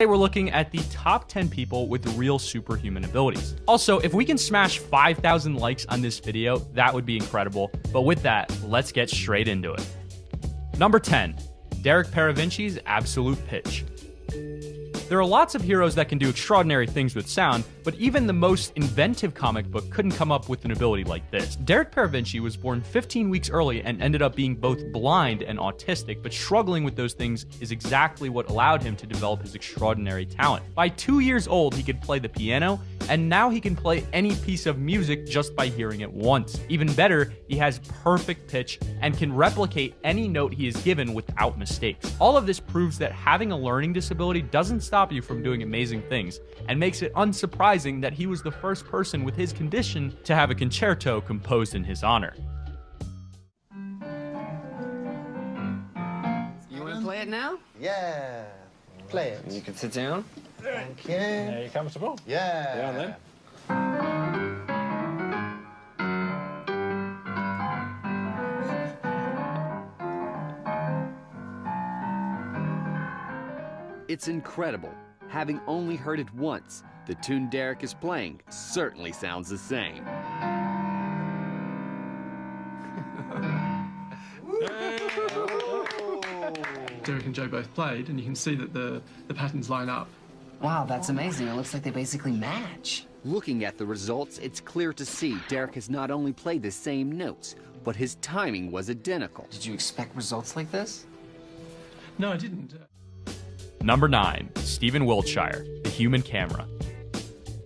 Today we're looking at the top 10 people with real superhuman abilities. Also, if we can smash 5,000 likes on this video, that would be incredible. But with that, let's get straight into it. Number 10, Derek Paravinci's absolute pitch. There are lots of heroes that can do extraordinary things with sound, but even the most inventive comic book couldn't come up with an ability like this. Derek Paravinci was born 15 weeks early and ended up being both blind and autistic, but struggling with those things is exactly what allowed him to develop his extraordinary talent. By 2 years old, he could play the piano, and now he can play any piece of music just by hearing it once. Even better, he has perfect pitch and can replicate any note he is given without mistakes. All of this proves that having a learning disability doesn't stop you from doing amazing things, and makes it unsurprising that he was the first person with his condition to have a concerto composed in his honor. You want to play it now? Yeah, play it. You can sit down. Thank you. Are you comfortable? Yeah. Yeah, then. It's incredible. Having only heard it once, the tune Derek is playing certainly sounds the same. Derek and Joe both played, and you can see that the patterns line up. Wow, that's amazing. It looks like they basically match. Looking at the results, it's clear to see Derek has not only played the same notes, but his timing was identical. Did you expect results like this? No, I didn't. Number 9, Stephen Wiltshire, the human camera.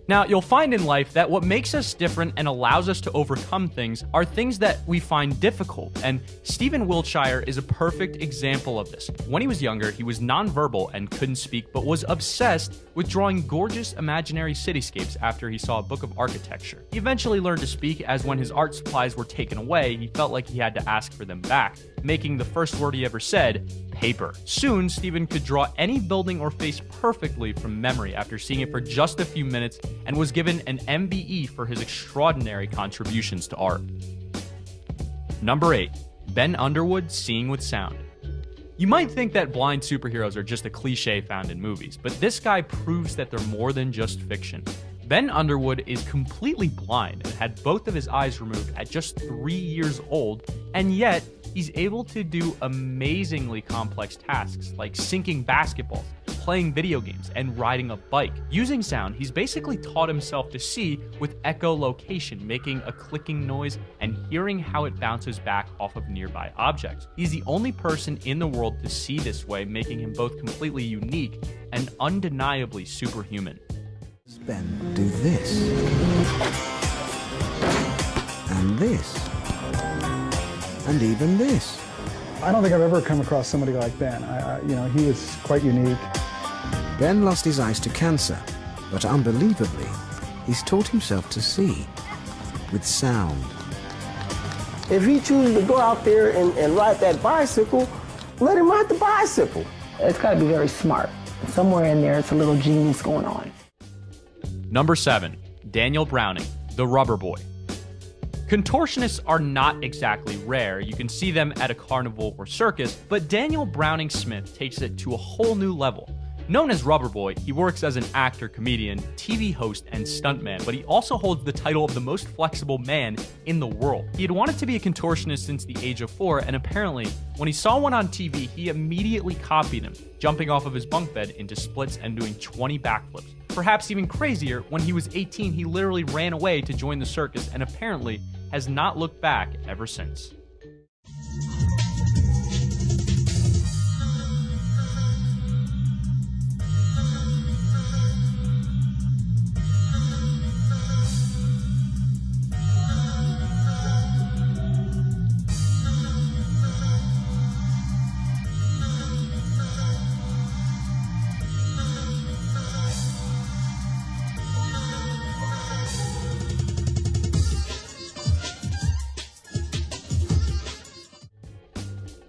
Now, you'll find in life that what makes us different and allows us to overcome things are things that we find difficult, and Stephen Wiltshire is a perfect example of this. When he was younger, he was nonverbal and couldn't speak, but was obsessed with drawing gorgeous imaginary cityscapes after he saw a book of architecture. He eventually learned to speak, as when his art supplies were taken away, he felt like he had to ask for them back, making the first word he ever said, paper. Soon, Stephen could draw any building or face perfectly from memory after seeing it for just a few minutes, and was given an MBE for his extraordinary contributions to art. Number 8, Ben Underwood seeing with sound. You might think that blind superheroes are just a cliche found in movies, but this guy proves that they're more than just fiction. Ben Underwood is completely blind and had both of his eyes removed at just 3 years old, and yet he's able to do amazingly complex tasks like sinking basketballs, playing video games, and riding a bike. Using sound, he's basically taught himself to see with echolocation, making a clicking noise and hearing how it bounces back off of nearby objects. He's the only person in the world to see this way, making him both completely unique and undeniably superhuman. Ben, do this. And this. And even this. I don't think I've ever come across somebody like Ben. You know, he was quite unique. Ben lost his eyes to cancer, but unbelievably, he's taught himself to see with sound. If he chooses to go out there and ride that bicycle, let him ride the bicycle. It's got to be very smart. Somewhere in there, it's a little genius going on. Number 7, Daniel Browning, the Rubber Boy. Contortionists are not exactly rare. You can see them at a carnival or circus, but Daniel Browning Smith takes it to a whole new level. Known as Rubber Boy, he works as an actor, comedian, TV host, and stuntman, but he also holds the title of the most flexible man in the world. He had wanted to be a contortionist since the age of 4, and apparently, when he saw one on TV, he immediately copied him, jumping off of his bunk bed into splits and doing 20 backflips. Perhaps even crazier, when he was 18, he literally ran away to join the circus and apparently has not looked back ever since.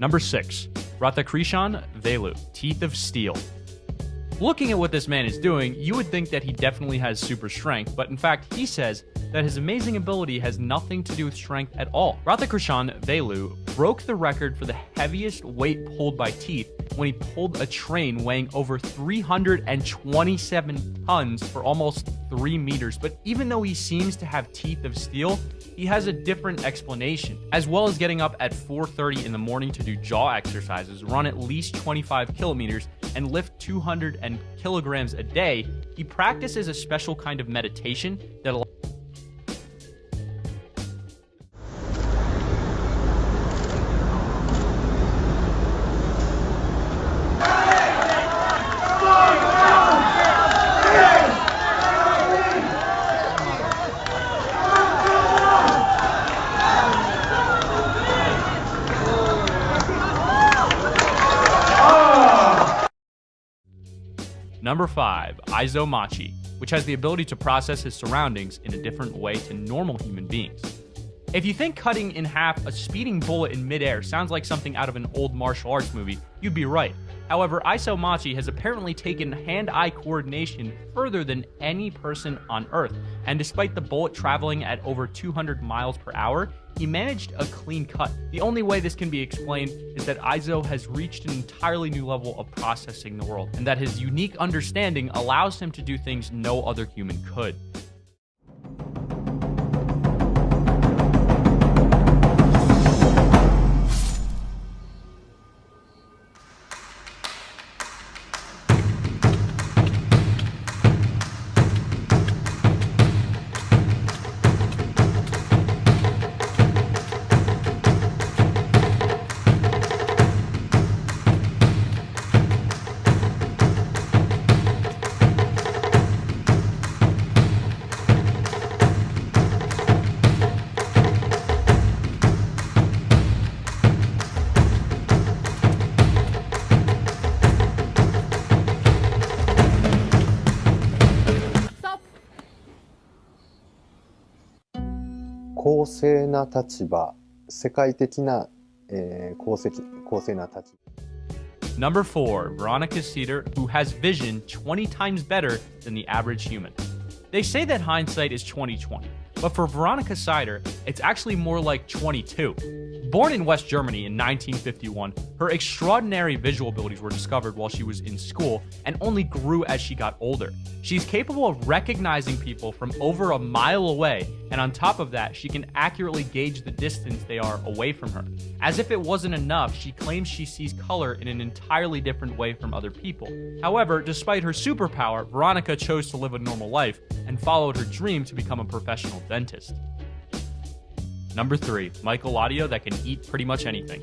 Number 6, Radhakrishnan Velu, Teeth of Steel. Looking at what this man is doing, you would think that he definitely has super strength, but in fact, he says that his amazing ability has nothing to do with strength at all. Radhakrishnan Velu broke the record for the heaviest weight pulled by teeth when he pulled a train weighing over 327 tons for almost 3 meters. But even though he seems to have teeth of steel, he has a different explanation. As well as getting up at 4:30 in the morning to do jaw exercises, run at least 25 kilometers, and lift 200 kilograms a day, he practices a special kind of meditation that allows Number 5, Isomachi, which has the ability to process his surroundings in a different way to normal human beings. If you think cutting in half a speeding bullet in midair sounds like something out of an old martial arts movie, you'd be right. However, Isomachi has apparently taken hand-eye coordination further than any person on Earth, and despite the bullet traveling at over 200 miles per hour, he managed a clean cut. The only way this can be explained is that Iso has reached an entirely new level of processing the world, and that his unique understanding allows him to do things no other human could. Stop. 公正な立場、世界的な、公正な立場。Number 4, Veronica Cedar, who has vision 20 times better than the average human. They say that hindsight is 20/20, but for Veronica Cider, it's actually more like 22. Born in West Germany in 1951, her extraordinary visual abilities were discovered while she was in school and only grew as she got older. She's capable of recognizing people from over a mile away, and on top of that, she can accurately gauge the distance they are away from her. As if it wasn't enough, she claims she sees color in an entirely different way from other people. However, despite her superpower, Veronica chose to live a normal life and followed her dream to become a professional dentist. Number 3, Mycolaudio that can eat pretty much anything.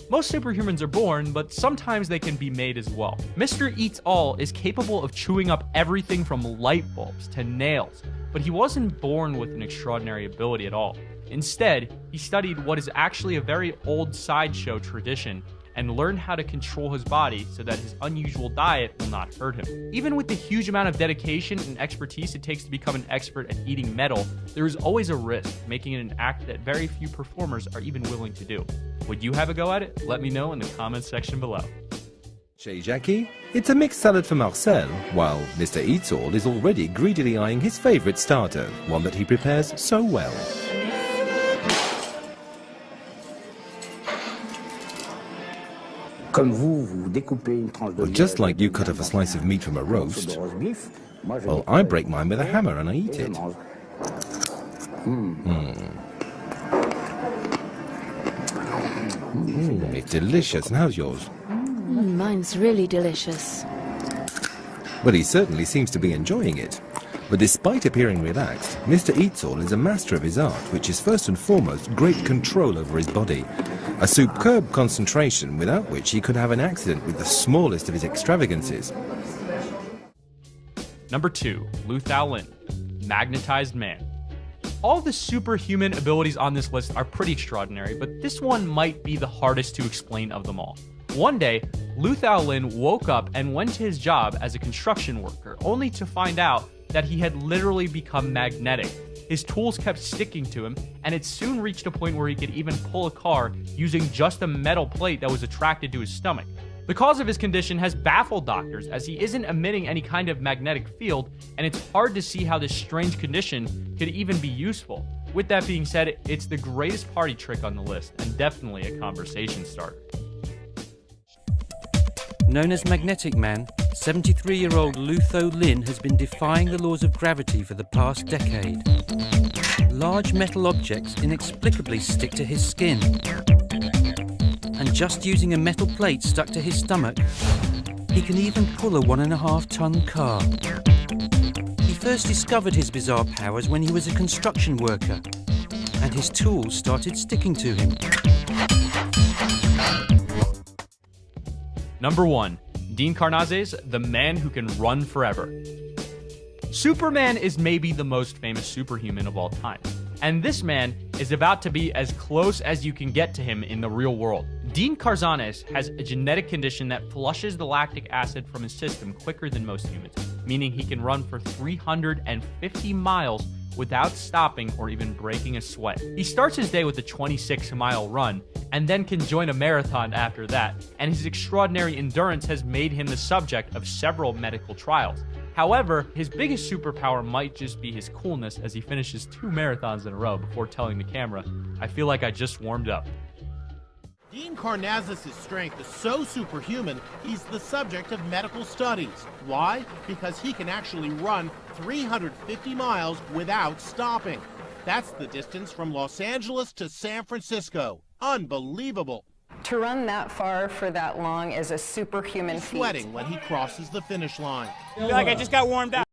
Most superhumans are born, but sometimes they can be made as well. Mr. Eats All is capable of chewing up everything from light bulbs to nails, but he wasn't born with an extraordinary ability at all. Instead, he studied what is actually a very old sideshow tradition and learned how to control his body so that his unusual diet will not hurt him. Even with the huge amount of dedication and expertise it takes to become an expert at eating metal, there is always a risk, making it an act that very few performers are even willing to do. Would you have a go at it? Let me know in the comments section below. Chez Jackie, it's a mixed salad for Marcel, while Mr. Eats All is already greedily eyeing his favourite starter, one that he prepares so well. Well, just like you cut off a slice of meat from a roast, well, I break mine with a hammer and I eat it. It's delicious. And how's yours? Mine's really delicious. Well, he certainly seems to be enjoying it. But despite appearing relaxed, Mr. Eats All is a master of his art, which is first and foremost great control over his body. A superb concentration without which he could have an accident with the smallest of his extravagances. Number 2, Luthao Lin, Magnetized Man. All the superhuman abilities on this list are pretty extraordinary, but this one might be the hardest to explain of them all. One day, Luthao Lin woke up and went to his job as a construction worker, only to find out that he had literally become magnetic. His tools kept sticking to him, and it soon reached a point where he could even pull a car using just a metal plate that was attracted to his stomach. The cause of his condition has baffled doctors, as he isn't emitting any kind of magnetic field, and it's hard to see how this strange condition could even be useful. With that being said, it's the greatest party trick on the list, and definitely a conversation starter. Known as Magnetic Man, 73-year-old Lutho Lin has been defying the laws of gravity for the past decade. Large metal objects inexplicably stick to his skin. And just using a metal plate stuck to his stomach, he can even pull a 1.5-ton car. He first discovered his bizarre powers when he was a construction worker, and his tools started sticking to him. Number 1. Dean Karnazes, the man who can run forever. Superman is maybe the most famous superhuman of all time, and this man is about to be as close as you can get to him in the real world. Dean Karnazes has a genetic condition that flushes the lactic acid from his system quicker than most humans, meaning he can run for 350 miles without stopping or even breaking a sweat. He starts his day with a 26-mile run and then can join a marathon after that, and his extraordinary endurance has made him the subject of several medical trials. However, his biggest superpower might just be his coolness, as he finishes 2 marathons in a row before telling the camera, "I feel like I just warmed up." Dean Karnazes' strength is so superhuman, he's the subject of medical studies. Why? Because he can actually run 350 miles without stopping. That's the distance from Los Angeles to San Francisco. Unbelievable. To run that far for that long is a superhuman feat. Sweating when he crosses the finish line. I feel like I just got warmed up.